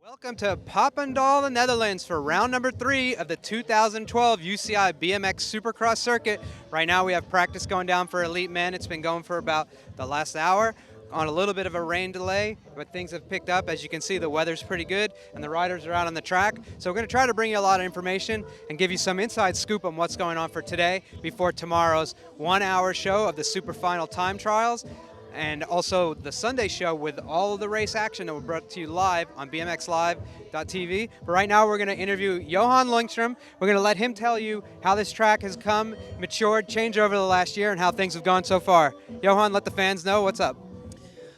Welcome to Papendal, the Netherlands for round number 3 of the 2012 UCI BMX Supercross circuit. Right now we have practice going down for elite men. It's been going for about the last hour on a little bit of a rain delay, but things have picked up. As you can see, the weather's pretty good and the riders are out on the track. So we're going to try to bring you a lot of information and give you some inside scoop on what's going on for today before tomorrow's 1-hour show of the super final time trials, and also the Sunday show with all of the race action that we're brought to you live on bmxlive.tv. But right now we're going to interview Johan Langstrom. We're going to let him tell you how this track has come, matured, changed over the last year, and how things have gone so far. Johan, let the fans know what's up.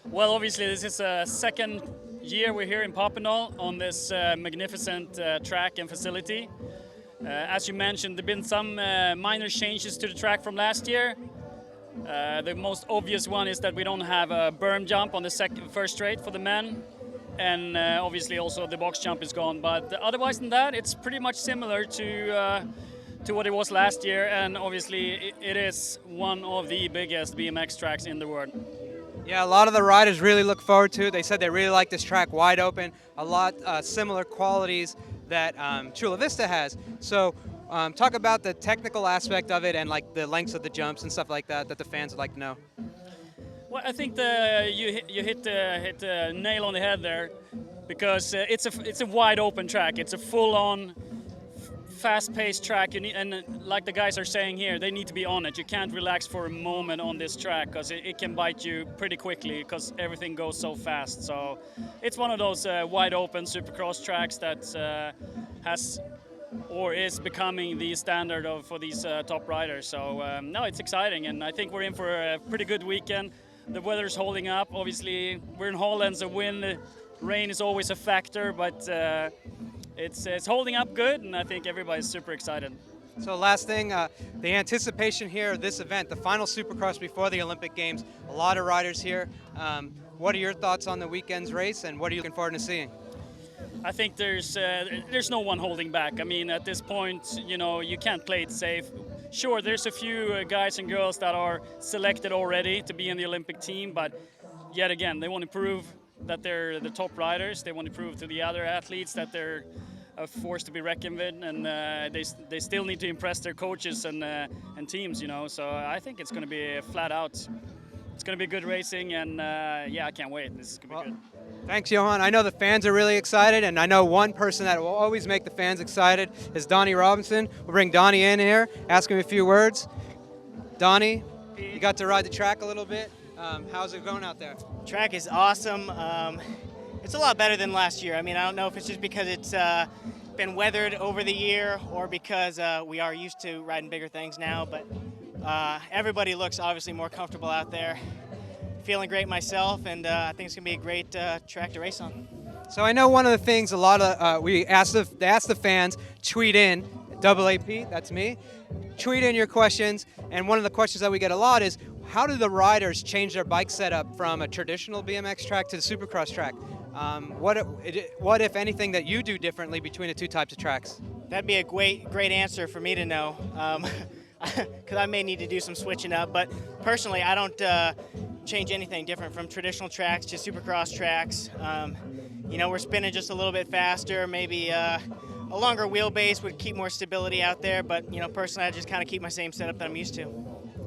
Well, obviously this is a second year we're here in Papendal on this magnificent track and facility. As you mentioned, there have been some minor changes to the track from last year. The most obvious one is that we don't have a berm jump on the first straight for the men, and obviously also the box jump is gone. But otherwise than that, it's pretty much similar to what it was last year, and obviously it is one of the biggest BMX tracks in the world. Yeah, a lot of the riders really look forward to it. They said they really like this track wide open, a lot similar qualities that Chula Vista has. So talk about the technical aspect of it and like the lengths of the jumps and stuff like that that the fans would like to know. Well, I think you hit the nail on the head there, because it's a wide open track. It's a full-on, fast-paced track. And like the guys are saying here, they need to be on it. You can't relax for a moment on this track because it can bite you pretty quickly because everything goes so fast. So it's one of those wide open supercross tracks that has or is becoming the standard for these top riders. So no, it's exciting, and I think we're in for a pretty good weekend. The weather's holding up. Obviously, we're in Holland, so wind, rain is always a factor, but it's holding up good, and I think everybody's super excited. So last thing, the anticipation here of this event, the final Supercross before the Olympic Games, a lot of riders here. What are your thoughts on the weekend's race, and what are you looking forward to seeing? I think there's no one holding back. I mean, at this point, you can't play it safe. Sure, there's a few guys and girls that are selected already to be in the Olympic team, but yet again, they want to prove that they're the top riders. They want to prove to the other athletes that they're a force to be reckoned with, and they still need to impress their coaches and teams, So I think it's going to be flat out. It's going to be good racing, and yeah, I can't wait. This is going to be good. Thanks, Johan. I know the fans are really excited, and I know one person that will always make the fans excited is Donnie Robinson. We'll bring Donnie in here, ask him a few words. Donnie, you got to ride the track a little bit. How's it going out there? Track is awesome. It's a lot better than last year. I mean, I don't know if it's just because it's been weathered over the year or because we are used to riding bigger things now, but everybody looks obviously more comfortable out there. Feeling great myself, and I think it's going to be a great track to race on. So I know one of the things we asked the fans, tweet in, AAP, that's me, tweet in your questions, and one of the questions that we get a lot is, how do the riders change their bike setup from a traditional BMX track to the Supercross track? What if anything, that you do differently between the two types of tracks? That'd be a great answer for me to know, because I may need to do some switching up, but personally I don't change anything different from traditional tracks to Supercross tracks. We're spinning just a little bit faster, maybe a longer wheelbase would keep more stability out there, but personally I just kind of keep my same setup that I'm used to.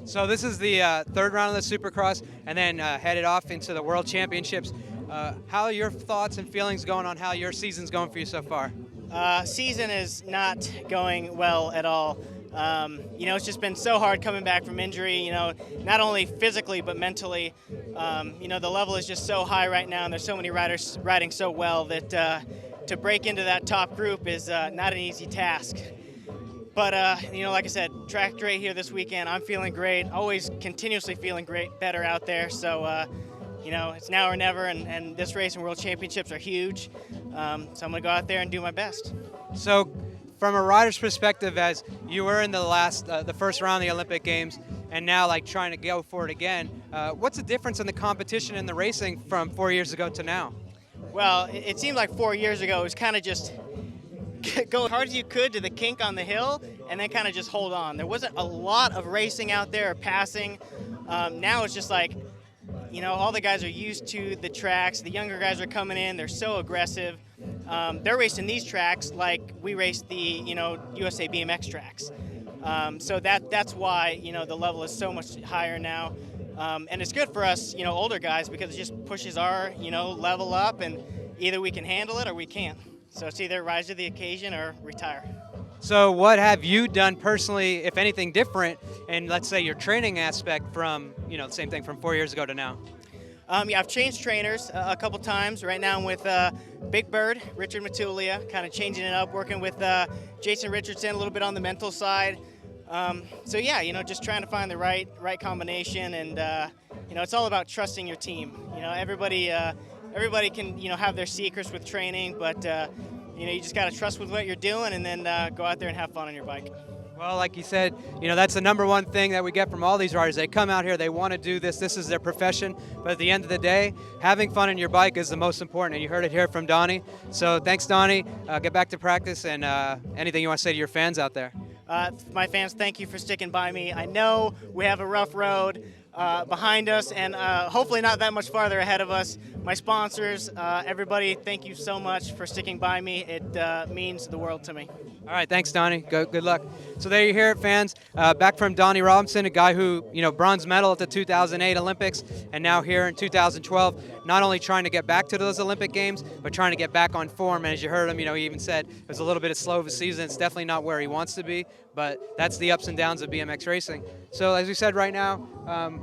So this is the third round of the Supercross, and then headed off into the World Championships. How are your thoughts and feelings going on how your season's going for you so far? Season is not going well at all. It's just been so hard coming back from injury, not only physically but mentally. The level is just so high right now, and there's so many riders riding so well that to break into that top group is not an easy task. But, like I said, track day here this weekend, I'm feeling great, always continuously feeling better out there. So, it's now or never, and this race and World Championships are huge. So I'm going to go out there and do my best. So, from a rider's perspective, as you were in the first round of the Olympic Games, and now trying to go for it again, what's the difference in the competition and the racing from 4 years ago to now? Well, it seemed like 4 years ago it was kind of just go as hard as you could to the kink on the hill and then kind of just hold on. There wasn't a lot of racing out there or passing. Now it's just like, all the guys are used to the tracks. The younger guys are coming in. They're so aggressive. they're racing these tracks like we race the USA BMX tracks. So that's why the level is so much higher now, and it's good for us older guys because it just pushes our level up, and either we can handle it or we can't. So it's either rise to the occasion or retire. So what have you done personally, if anything, different in, let's say, your training aspect from, the same thing from 4 years ago to now? Yeah, I've changed trainers a couple times. Right now I'm with Big Bird, Richard Matulia, kind of changing it up, working with Jason Richardson a little bit on the mental side. So yeah, just trying to find the right combination, and it's all about trusting your team. Everybody can have their secrets with training, but you just got to trust with what you're doing, and then go out there and have fun on your bike. Well, like you said, that's the number one thing that we get from all these riders. They come out here, they want to do this. This is their profession. But at the end of the day, having fun on your bike is the most important. And you heard it here from Donnie. So thanks, Donnie. Get back to practice, and anything you want to say to your fans out there. My fans, thank you for sticking by me. I know we have a rough road behind us, and hopefully not that much farther ahead of us. My sponsors, everybody, thank you so much for sticking by me. It means the world to me. All right, thanks, Donnie. Good luck. So there you hear it, fans. Back from Donnie Robinson, a guy who, bronze medal at the 2008 Olympics, and now here in 2012, not only trying to get back to those Olympic Games, but trying to get back on form. And as you heard him, he even said it was a little bit slow of a season. It's definitely not where he wants to be, but that's the ups and downs of BMX racing. So as we said right now,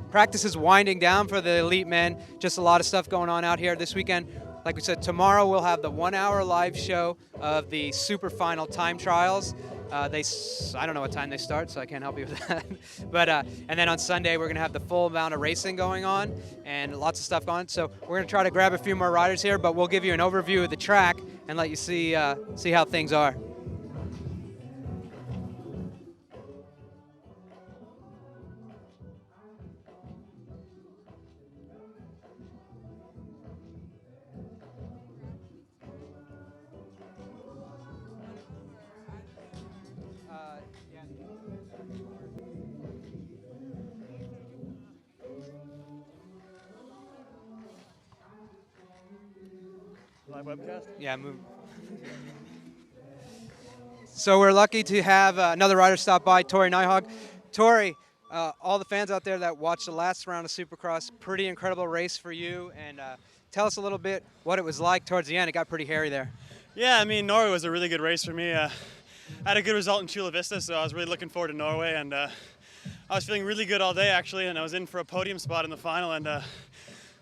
practice is winding down for the elite men. Just a lot of stuff going on out here this weekend. Like we said, tomorrow we'll have the 1 hour live show of the super final time trials. I don't know what time they start, so I can't help you with that. But and then on Sunday we're gonna have the full amount of racing going on and lots of stuff going on. So we're gonna try to grab a few more riders here, but we'll give you an overview of the track and let you see how things are. Live webcast? Yeah, move. So we're lucky to have another rider stop by, Tori Nighthawk. Tori, all the fans out there that watched the last round of Supercross, pretty incredible race for you. And tell us a little bit what it was like towards the end. It got pretty hairy there. Yeah, I mean, Norway was a really good race for me. I had a good result in Chula Vista, so I was really looking forward to Norway. And I was feeling really good all day, actually, and I was in for a podium spot in the final and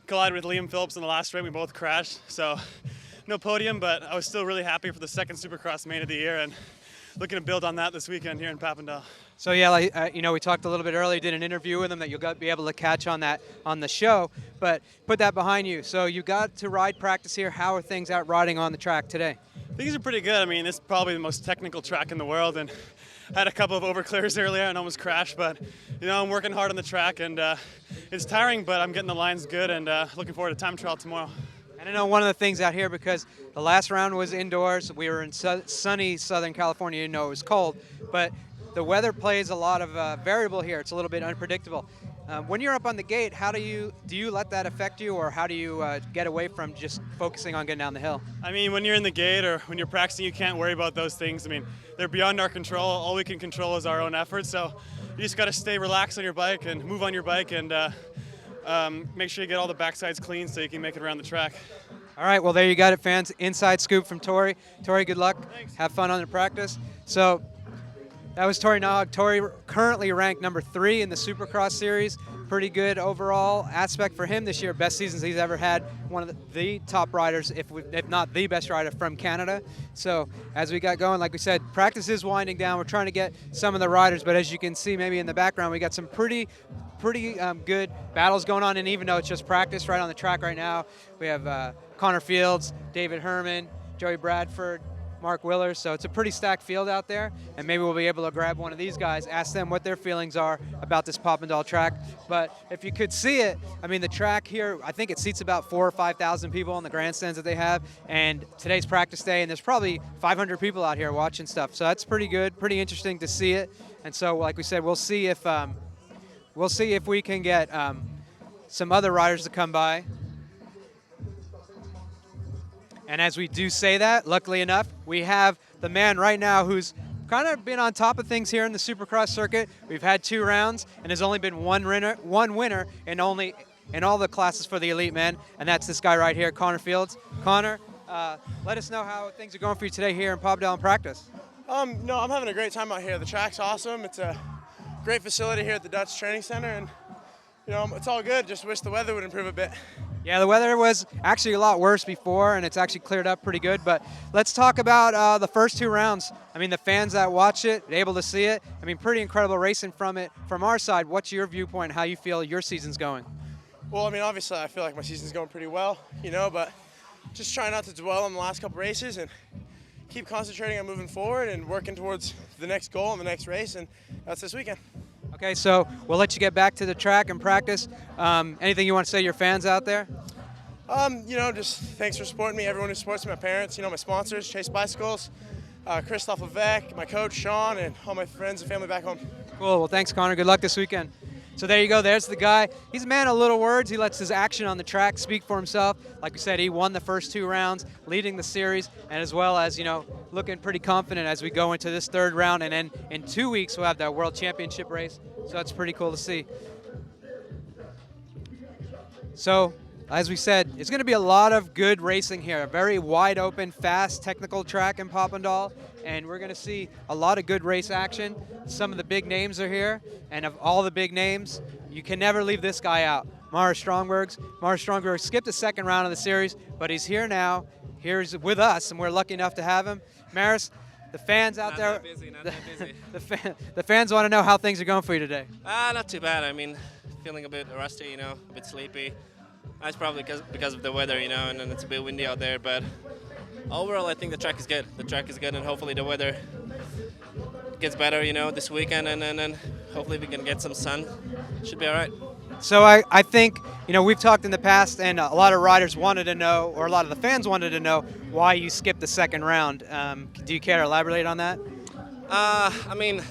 collided with Liam Phillips in the last straight. We both crashed, so no podium, but I was still really happy for the second Supercross main of the year and looking to build on that this weekend here in Papendal. So yeah, we talked a little bit earlier, did an interview with him that you'll be able to catch on the show, but put that behind you. So you got to ride practice here. How are things out riding on the track today? Things are pretty good. I mean, this is probably the most technical track in the world, and I had a couple of overclears earlier and almost crashed, but I'm working hard on the track, and it's tiring, but I'm getting the lines good, and looking forward to time trial tomorrow. And I know one of the things out here, because the last round was indoors, we were in sunny Southern California, it was cold, but the weather plays a lot of variable here. It's a little bit unpredictable. When you're up on the gate, how do you let that affect you, or how do you get away from just focusing on getting down the hill? I mean, when you're in the gate or when you're practicing, you can't worry about those things. I mean, they're beyond our control. All we can control is our own effort. So you just got to stay relaxed on your bike and move on your bike, and make sure you get all the backsides clean so you can make it around the track. All right, well, there you got it, fans. Inside scoop from Tori. Tori, good luck. Thanks. Have fun on the practice. So that was Tori Nighthawk. Tori currently ranked number 3 in the Supercross series. Pretty good overall aspect for him this year. Best seasons he's ever had. One of the top riders, if not the best rider from Canada. So as we got going, like we said, practice is winding down. We're trying to get some of the riders, but as you can see maybe in the background, we got some pretty good battles going on. And even though it's just practice right on the track right now, we have Connor Fields, David Herman, Joey Bradford, Mark Willers, so it's a pretty stacked field out there, and maybe we'll be able to grab one of these guys, ask them what their feelings are about this Papendal track. But if you could see it, I mean, the track here, I think it seats about 4,000 or 5,000 people in the grandstands that they have, and today's practice day, and there's probably 500 people out here watching stuff, so that's pretty good, pretty interesting to see it. And so, like we said, we'll see if we can get some other riders to come by. And as we do say that, luckily enough, we have the man right now who's kind of been on top of things here in the Supercross circuit. We've had 2 rounds, and there's only been one winner in all the classes for the elite men, and that's this guy right here, Connor Fields. Connor, let us know how things are going for you today here in Papendal in practice. No, I'm having a great time out here. The track's awesome. It's a great facility here at the Dutch Training Center, and it's all good. Just wish the weather would improve a bit. Yeah, the weather was actually a lot worse before, and it's actually cleared up pretty good. But let's talk about the first 2 rounds. I mean, the fans that watch it, able to see it. I mean, pretty incredible racing from it. From our side, what's your viewpoint, how you feel your season's going? Well, I mean, obviously, I feel like my season's going pretty well, but just try not to dwell on the last couple races and keep concentrating on moving forward and working towards the next goal and the next race, and that's this weekend. Okay, so we'll let you get back to the track and practice. Anything you want to say to your fans out there? Just thanks for supporting me, everyone who supports me, my parents, my sponsors, Chase Bicycles, Christophe Levesque, my coach, Sean, and all my friends and family back home. Cool, well, thanks, Connor. Good luck this weekend. So there you go. There's the guy. He's a man of little words. He lets his action on the track speak for himself. Like we said, he won the first 2 rounds, leading the series, and as well as, looking pretty confident as we go into this 3rd round. And then in 2 weeks, we'll have that World Championship race. So that's pretty cool to see. So, as we said, it's going to be a lot of good racing here. A very wide open, fast, technical track in Papendal. And we're going to see a lot of good race action. Some of the big names are here. And of all the big names, you can never leave this guy out. Marius Stromberg skipped the 2nd round of the series, but he's here now. Here's with us, and we're lucky enough to have him. Marius, the fans out there, Not that busy. the fans want to know how things are going for you today. Not too bad. I mean, feeling a bit rusty, a bit sleepy. That's probably because of the weather, and then it's a bit windy out there. But overall, I think the track is good. The track is good, and hopefully the weather gets better, this weekend, and then hopefully we can get some sun. Should be all right. So I think, we've talked in the past, and a lot of riders wanted to know, or a lot of the fans wanted to know, why you skipped the 2nd round. Do you care to elaborate on that? I mean,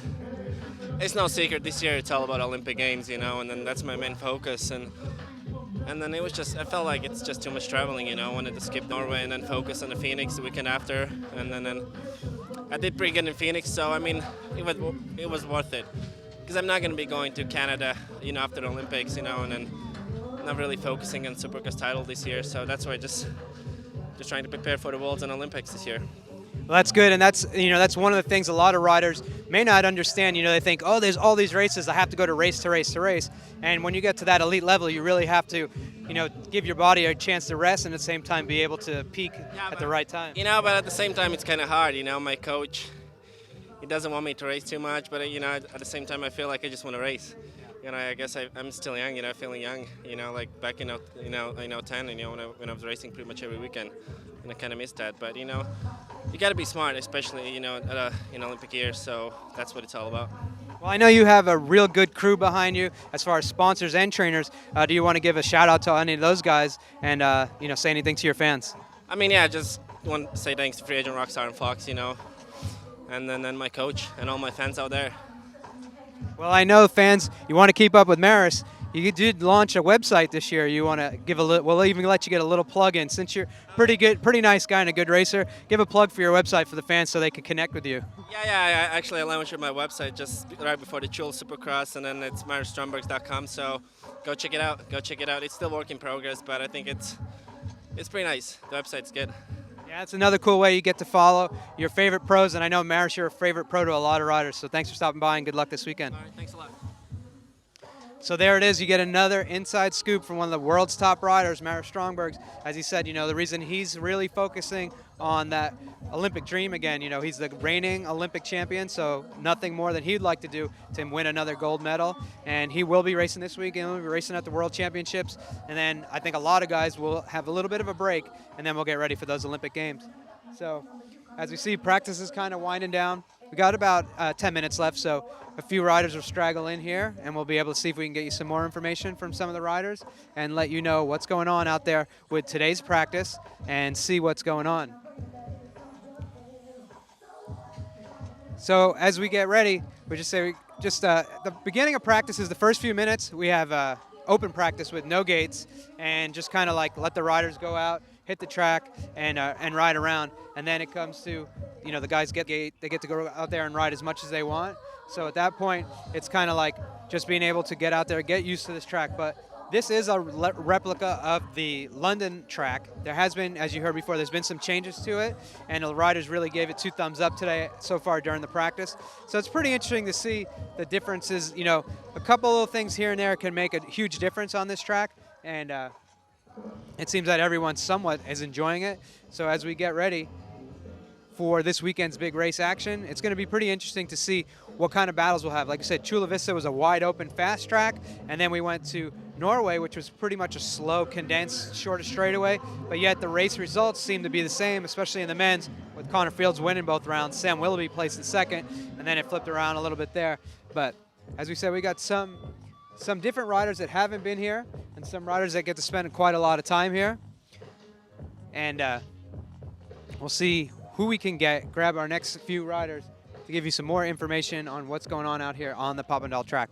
it's no secret. This year it's all about Olympic Games, and then that's my main focus. And then it was just, I felt like it's just too much traveling, I wanted to skip Norway and then focus on the Phoenix the weekend after. And then I did pretty good in Phoenix, so I mean, it was worth it. Because I'm not going to be going to Canada, after the Olympics, and then not really focusing on Supercross title this year. So that's why just trying to prepare for the Worlds and Olympics this year. Well, that's good, and that's one of the things a lot of riders may not understand. They think, oh, there's all these races, I have to go to race to race to race. And when you get to that elite level, you really have to, give your body a chance to rest and at the same time be able to peak at the right time. But at the same time, it's kind of hard. My coach, he doesn't want me to race too much, but at the same time, I feel like I just want to race. I guess I'm still young, feeling young, like back in 10, when I was racing pretty much every weekend, and I kind of missed that. But you got to be smart, especially at an Olympic year. So that's what it's all about. Well, I know you have a real good crew behind you as far as sponsors and trainers. Do you want to give a shout out to any of those guys and say anything to your fans? I mean, just want to say thanks to Free Agent Rockstar and Fox, and then my coach and all my fans out there. Well, I know fans, you want to keep up with Marius. You did launch a website this year. You want to give we'll even let you get a little plug in. Since you're pretty nice guy and a good racer, give a plug for your website for the fans so they can connect with you. Yeah. Actually, I launched my website just right before the Chul Supercross, and then it's mariusstrombergs.com. So go check it out. It's still work in progress, but I think it's pretty nice. The website's good. Yeah, it's another cool way you get to follow your favorite pros, and I know, Marius, you're a favorite pro to a lot of riders, so thanks for stopping by and good luck this weekend. All right, thanks a lot. So there it is. You get another inside scoop from one of the world's top riders, Marius Stromberg. As he said, the reason he's really focusing on that Olympic dream again, he's the reigning Olympic champion, so nothing more than he'd like to do to win another gold medal. And he will be racing this week, and he'll be racing at the World Championships. And then I think a lot of guys will have a little bit of a break, and then we'll get ready for those Olympic Games. So as we see, practice is kind of winding down. We got about 10 minutes left, so a few riders will straggle in here, and we'll be able to see if we can get you some more information from some of the riders and let you know what's going on out there with today's practice and see what's going on. So as we get ready, we just say, the beginning of practice is the first few minutes. We have open practice with no gates and just kind of like let the riders go out, hit the track and ride around. And then it comes to, the guys get to go out there and ride as much as they want. So at that point, it's kind of like just being able to get out there, get used to this track. But this is a replica of the London track. There has been, as you heard before, there's been some changes to it, and the riders really gave it 2 thumbs up today so far during the practice. So it's pretty interesting to see the differences. A couple little things here and there can make a huge difference on this track, and it seems that everyone somewhat is enjoying it. So as we get ready for this weekend's big race action, it's going to be pretty interesting to see what kind of battles we'll have. Like I said, Chula Vista was a wide open fast track, and then we went to Norway, which was pretty much a slow, condensed, shorter straightaway, but yet the race results seem to be the same, especially in the men's, with Connor Fields winning both rounds, Sam Willoughby placed in second, and then it flipped around a little bit there. But as we said, we got some different riders that haven't been here, and some riders that get to spend quite a lot of time here. And we'll see who we can grab our next few riders to give you some more information on what's going on out here on the Papendal track.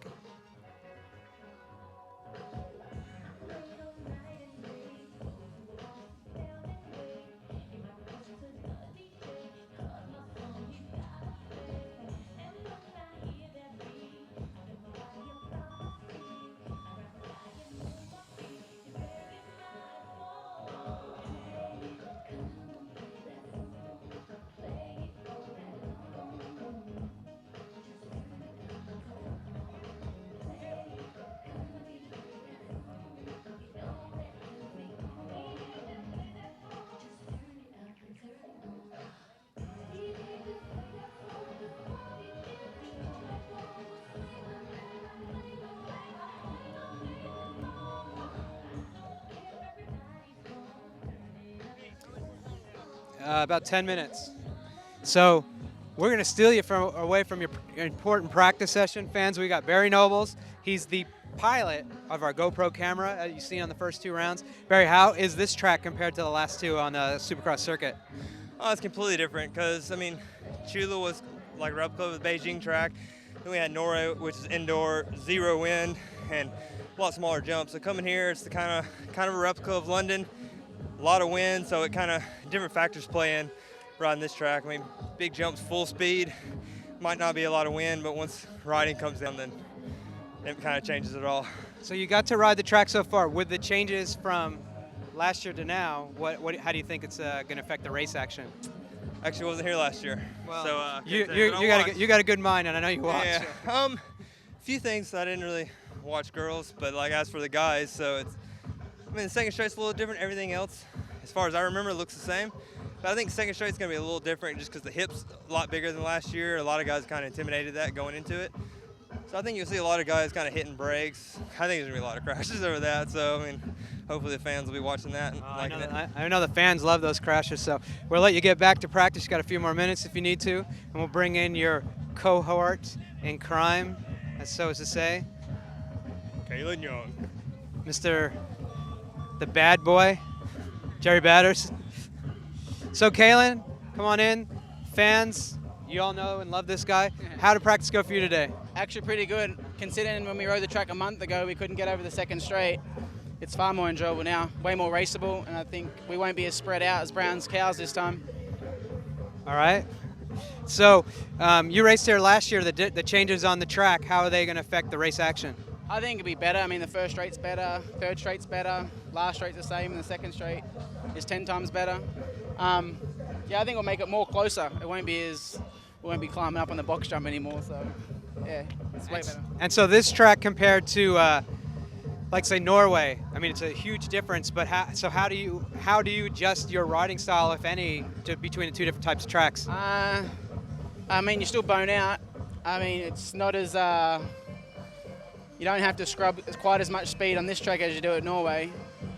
About 10 minutes. So we're going to steal you away from your important practice session. Fans, we got Barry Nobles. He's the pilot of our GoPro camera, as you've seen on the first 2 rounds. Barry, how is this track compared to the last 2 on the Supercross circuit? Oh, it's completely different because, Chula was like a replica of the Beijing track. Then we had Norway, which is indoor, 0 wind, and a lot smaller jumps. So coming here, it's the kind of a replica of London. A lot of wind, so it kind of different factors play in riding this track. Big jumps, full speed, might not be a lot of wind, but once riding comes down, then it kind of changes it all. So you got to ride the track so far. With the changes from last year to now, how do you think it's going to affect the race action? Actually, wasn't here last year, well, so you got a good mind, and I know you watched. Yeah, a few things I didn't really watch girls, but as for the guys, so it's. The second straight's a little different. Everything else, as far as I remember, looks the same. But I think second straight's going to be a little different just because the hip's a lot bigger than last year. A lot of guys kind of intimidated that going into it. So I think you'll see a lot of guys kind of hitting brakes. I think there's going to be a lot of crashes over that. So, hopefully the fans will be watching that and liking it. I know the fans love those crashes. So we'll let you get back to practice. You got a few more minutes if you need to. And we'll bring in your cohort in crime, as so as to say. Kalen Young. Mr. The bad boy, Jerry Batters. So Kalen, come on in. Fans, you all know and love this guy. How did practice go for you today? Actually pretty good, considering when we rode the track a month ago, we couldn't get over the second straight. It's far more enjoyable now, way more raceable, and I think we won't be as spread out as Brown's cows this time. All right. So you raced here last year. The changes on the track, how are they going to affect the race action? I think it'll be better. The first straight's better, third straight's better, last straight's the same, and the second straight is 10 times better. I think we'll make it more closer. We won't be climbing up on the box jump anymore. So, yeah, it's way better. And so this track compared to, say Norway, it's a huge difference. But how do you adjust your riding style, if any, between the 2 different types of tracks? You still bone out. It's not as you don't have to scrub quite as much speed on this track as you do at Norway.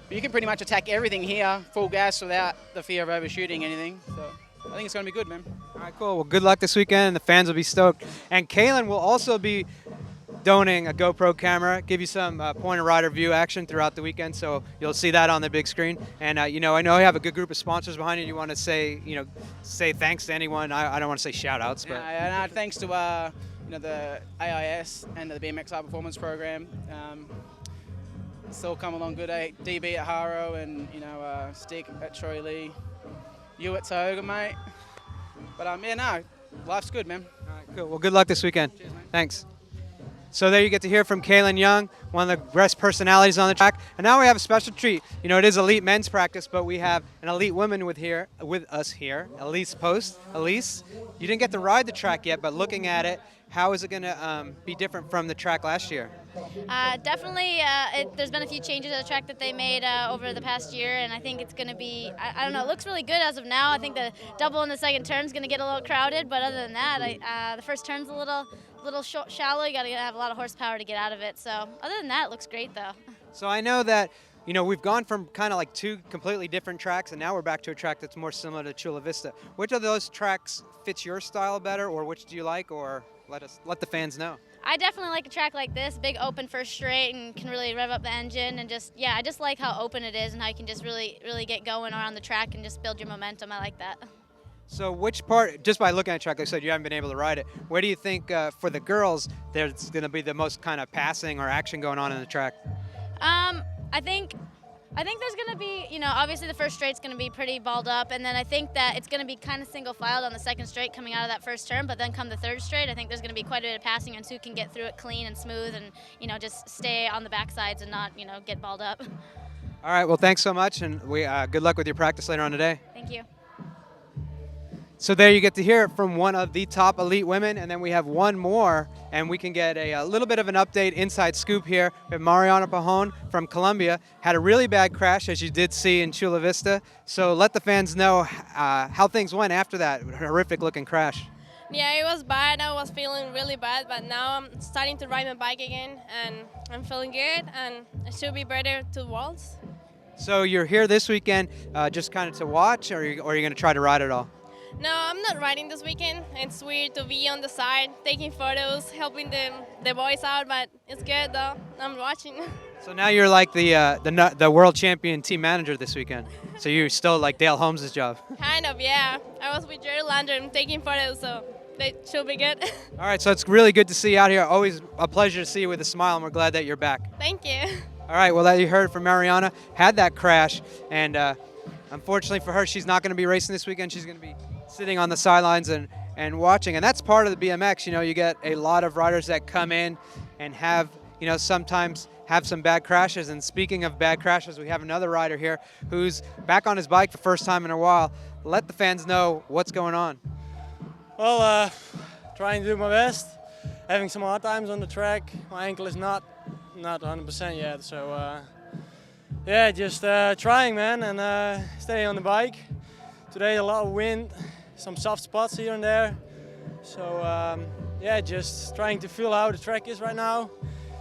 But you can pretty much attack everything here, full gas, without the fear of overshooting anything. So I think it's going to be good, man. All right, cool. Well, good luck this weekend. The fans will be stoked. And Kalen will also be donating a GoPro camera, give you some point of rider view action throughout the weekend. So you'll see that on the big screen. And I know you have a good group of sponsors behind you. You want to say thanks to anyone. I don't want to say shout outs, but thanks to the AIS and the BMX High Performance Program. It's all come along good. DB at Haro and, Stick at Troy Lee. You at Tioga, mate. But, yeah, no, life's good, man. All right, cool. Well, good luck this weekend. Cheers, mate. Thanks. So there you get to hear from Kaylin Young, one of the best personalities on the track. And now we have a special treat. You know, it is elite men's practice, but we have an elite woman with us here, Elise Post. Elise, you didn't get to ride the track yet, but looking at it, how is it going to be different from the track last year? Definitely, there's been a few changes at the track that they made over the past year, and I think it's going to be, I don't know, it looks really good as of now. I think the double in the second turn is going to get a little crowded, but other than that, the first turn's a little shallow. You got to have a lot of horsepower to get out of it. So other than that, it looks great, though. So I know that, you know, we've gone from kind of like two completely different tracks, and now we're back to a track that's more similar to Chula Vista. Which of those tracks fits your style better, or which do you like, or let the fans know? I definitely like a track like this, big open first straight, and can really rev up the engine, and just, yeah, I just like how open it is and how you can just really get going around the track and just build your momentum. I like that. So which part, just by looking at the track, like I said, you haven't been able to ride it. Where do you think for the girls there's going to be the most kind of passing or action going on in the track? I think there's going to be, obviously the first straight's going to be pretty balled up, and then I think that it's going to be kind of single-filed on the second straight coming out of that first turn, but then come the third straight, I think there's going to be quite a bit of passing, and who can get through it clean and smooth and, just stay on the backsides and not, get balled up. All right, well, thanks so much, and good luck with your practice later on today. Thank you. So there you get to hear it from one of the top elite women, and then we have one more, and we can get a little bit of an update, inside scoop here. We have Mariana Pajon from Colombia. Had a really bad crash, as you did see in Chula Vista. So let the fans know how things went after that horrific-looking crash. Yeah, it was bad. I was feeling really bad, but now I'm starting to ride my bike again, and I'm feeling good, and I should be better to Worlds. So you're here this weekend just kind of to watch, or are you going to try to ride it all? No, I'm not riding this weekend. It's weird to be on the side, taking photos, helping the boys out, but it's good though. I'm watching. So now you're like the world champion team manager this weekend. So you're still like Dale Holmes' job. Kind of, yeah. I was with Jerry Landrum taking photos, so they should be good. All right, so it's really good to see you out here. Always a pleasure to see you with a smile, and we're glad that you're back. Thank you. All right, well, that you heard from Mariana, had that crash, and unfortunately for her, she's not going to be racing this weekend. She's going to be sitting on the sidelines and watching, and that's part of the BMX. You get a lot of riders that come in and have, sometimes have some bad crashes. And speaking of bad crashes, we have another rider here who's back on his bike for the first time in a while. Let the fans know what's going on. Well, trying to do my best. Having some hard times on the track. My ankle is not 100% yet, so yeah, just trying, man, and staying on the bike. Today a lot of wind, some soft spots here and there. So yeah, just trying to feel how the track is right now.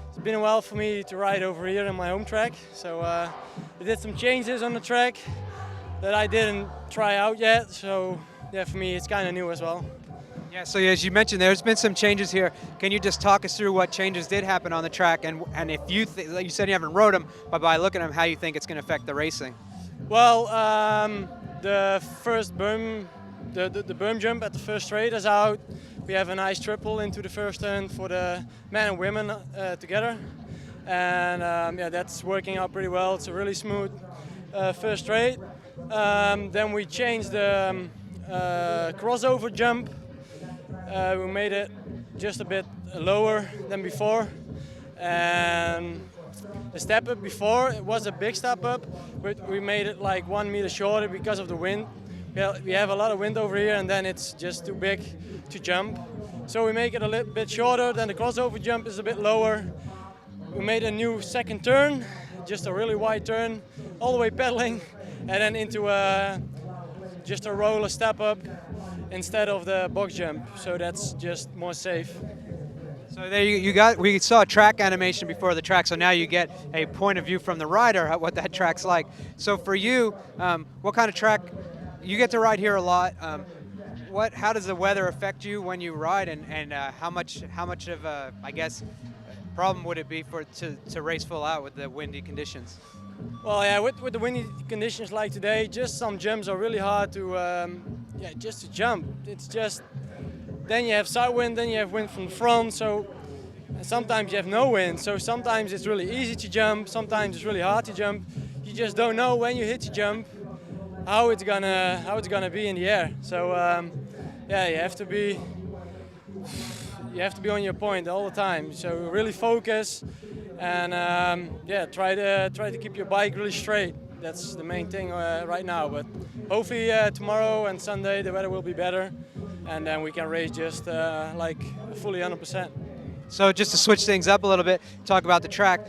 It's been a while for me to ride over here on my home track. So I did some changes on the track that I didn't try out yet. So yeah, for me it's kind of new as well. Yeah, so as you mentioned, there's been some changes here. Can you just talk us through what changes did happen on the track, and if you said you haven't rode them, but by looking at them, how you think it's going to affect the racing? Well, the first berm, the berm jump at the first straight is out. We have a nice triple into the first turn for the men and women together, and yeah, that's working out pretty well. It's a really smooth first straight. Then we changed the crossover jump. We made it just a bit lower than before, and the step up before, it was a big step up, but we made it like 1 meter shorter because of the wind. We have a lot of wind over here, and then it's just too big to jump. So we make it a little bit shorter, then the crossover jump is a bit lower. We made a new second turn, just a really wide turn, all the way pedaling, and then into just a roller step up instead of the box jump. So that's just more safe. So there we saw a track animation before the track, so now you get a point of view from the rider, what that track's like. So for you, what kind of track, you get to ride here a lot. How does the weather affect you when you ride, and how much of a, I guess, problem would it be to race full out with the windy conditions? Well, yeah, with the windy conditions like today, just some jumps are really hard to, just to jump. It's just, then you have side wind, then you have wind from the front, so sometimes you have no wind, so sometimes it's really easy to jump, sometimes it's really hard to jump. You just don't know when you hit to jump how it's gonna be in the air. So yeah, you have to be on your point all the time. So really focus and yeah, try to keep your bike really straight. That's the main thing right now. But hopefully tomorrow and Sunday the weather will be better, and then we can race just like fully 100%. So just to switch things up a little bit, talk about the track.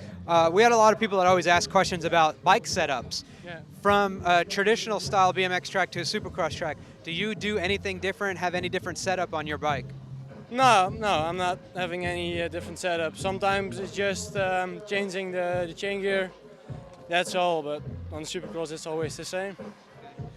We had a lot of people that always ask questions about bike setups. Yeah. From a traditional style BMX track to a Supercross track, do you do anything different, have any different setup on your bike? No, I'm not having any different setup. Sometimes it's just changing the chain gear, that's all, but on the Supercross it's always the same.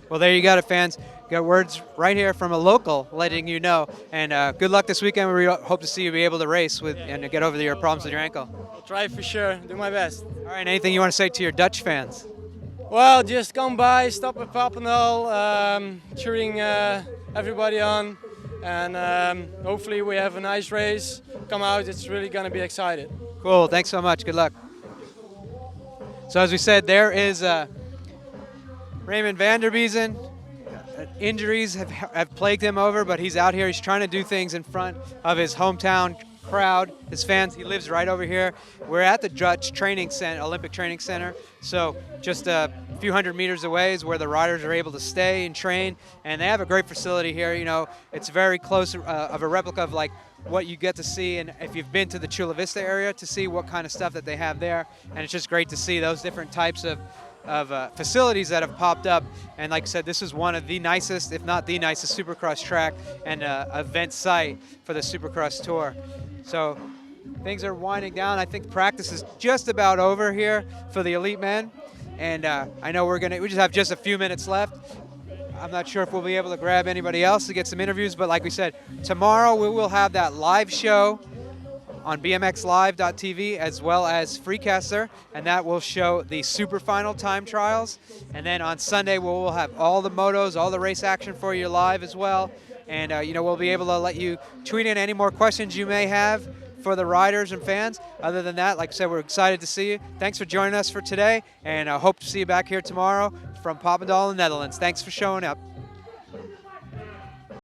Well, there you got it, fans. Got words right here from a local letting you know. And good luck this weekend. We hope to see you be able to race with and get over your problems with your ankle. I'll try for sure, do my best. All right, anything you want to say to your Dutch fans? Well, just come by, stop at Papendal, cheering everybody on, and hopefully we have a nice race. Come out, it's really going to be excited. Cool, thanks so much. Good luck. So as we said, there is Raymond van der Biezen. Injuries have plagued him over, but he's out here. He's trying to do things in front of his hometown crowd, his fans. He lives right over here. We're at the Dutch Training Center, Olympic Training Center. So just a few hundred meters away is where the riders are able to stay and train. And they have a great facility here. You know, it's very close of a replica of like what you get to see, and if you've been to the Chula Vista area, to see what kind of stuff that they have there. And it's just great to see those different types of facilities that have popped up. And like I said, this is one of the nicest, if not the nicest, Supercross track and event site for the Supercross Tour. So things are winding down. I think practice is just about over here for the elite men. And I know we just have just a few minutes left. I'm not sure if we'll be able to grab anybody else to get some interviews, but like we said, tomorrow we will have that live show on bmxlive.tv as well as Freecaster, and that will show the super final time trials. And then on Sunday we'll have all the motos, all the race action for you live as well. And you know, we'll be able to let you tweet in any more questions you may have for the riders and fans. Other than that, like I said, we're excited to see you. Thanks for joining us for today, and I hope to see you back here tomorrow from Papendal in the Netherlands. Thanks for showing up.